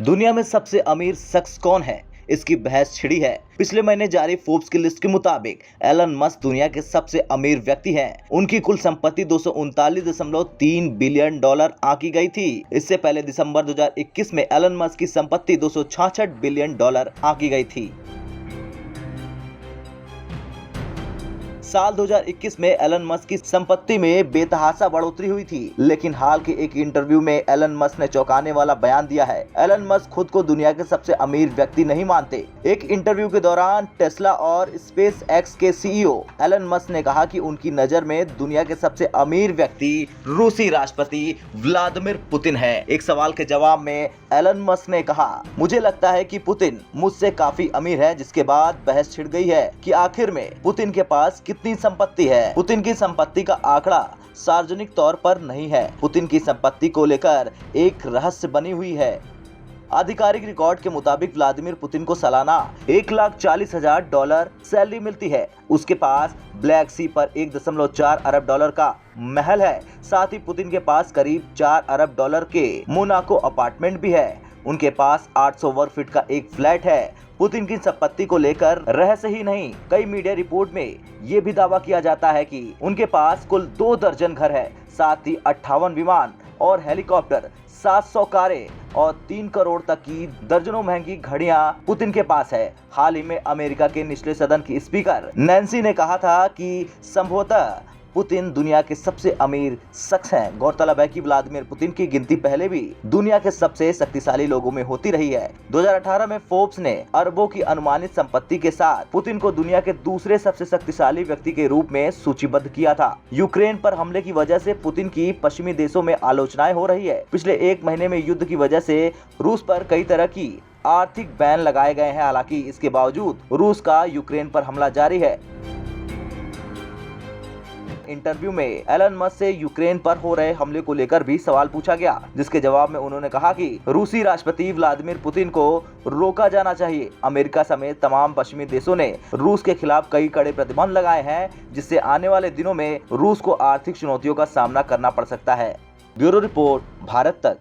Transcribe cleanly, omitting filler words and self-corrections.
दुनिया में सबसे अमीर शख्स कौन है, इसकी बहस छिड़ी है। पिछले महीने जारी फोर्ब्स की लिस्ट के मुताबिक एलन मस्क दुनिया के सबसे अमीर व्यक्ति हैं। उनकी कुल संपत्ति 239.3 बिलियन डॉलर आंकी गई थी। इससे पहले दिसंबर 2021 में एलन मस्क की संपत्ति 266 बिलियन डॉलर आंकी गई थी। साल 2021 में एलन मस्क की संपत्ति में बेतहाशा बढ़ोतरी हुई थी, लेकिन हाल के एक इंटरव्यू में एलन मस्क ने चौंकाने वाला बयान दिया है। एलन मस्क खुद को दुनिया के सबसे अमीर व्यक्ति नहीं मानते। एक इंटरव्यू के दौरान टेस्ला और स्पेस एक्स के सीईओ एलन मस्क ने कहा कि उनकी नजर में दुनिया के सबसे अमीर व्यक्ति रूसी राष्ट्रपति व्लादिमीर पुतिन है। एक सवाल के जवाब में एलन मस्क ने कहा, मुझे लगता है कि पुतिन मुझसे काफी अमीर है, जिसके बाद बहस छिड़ गई है कि आखिर में पुतिन के पास कितनी संपत्ति है। पुतिन की संपत्ति का आंकड़ा सार्वजनिक तौर पर नहीं है। पुतिन की संपत्ति को लेकर एक रहस्य बनी हुई है। आधिकारिक रिकॉर्ड के मुताबिक व्लादिमीर पुतिन को सालाना 1,40,000 डॉलर सैलरी मिलती है। उसके पास ब्लैक सी पर 1.4 अरब डॉलर का महल है। साथ ही पुतिन के पास करीब 4 अरब डॉलर के मोनाको अपार्टमेंट भी है। उनके पास 800 वर्ग फीट का एक फ्लैट है। पुतिन की संपत्ति को लेकर रहस्य ही नहीं, कई मीडिया रिपोर्ट में ये भी दावा किया जाता है कि उनके पास कुल 2 दर्जन घर है। साथ ही 58 विमान और हेलीकॉप्टर, 700 कारें और 3 करोड़ तक की दर्जनों महंगी घड़ियां पुतिन के पास है। हाल ही में अमेरिका के निचले सदन की स्पीकर नैन्सी ने कहा था कि संभवतः पुतिन दुनिया के सबसे अमीर शख्स हैं। गौरतलब है कि व्लादिमीर पुतिन की गिनती पहले भी दुनिया के सबसे शक्तिशाली लोगों में होती रही है। 2018 में फोर्ब्स ने अरबों की अनुमानित संपत्ति के साथ पुतिन को दुनिया के दूसरे सबसे शक्तिशाली व्यक्ति के रूप में सूचीबद्ध किया था। यूक्रेन पर हमले की वजह से पुतिन की पश्चिमी देशों में आलोचनाएं हो रही है। पिछले एक महीने में युद्ध की वजह से रूस पर कई तरह की आर्थिक बैन लगाए गए हैं। हालांकि इसके बावजूद रूस का यूक्रेन पर हमला जारी है। इंटरव्यू में एलन मस्क से यूक्रेन पर हो रहे हमले को लेकर भी सवाल पूछा गया, जिसके जवाब में उन्होंने कहा कि रूसी राष्ट्रपति व्लादिमीर पुतिन को रोका जाना चाहिए। अमेरिका समेत तमाम पश्चिमी देशों ने रूस के खिलाफ कई कड़े प्रतिबंध लगाए हैं, जिससे आने वाले दिनों में रूस को आर्थिक चुनौतियों का सामना करना पड़ सकता है। ब्यूरो रिपोर्ट, भारत तक।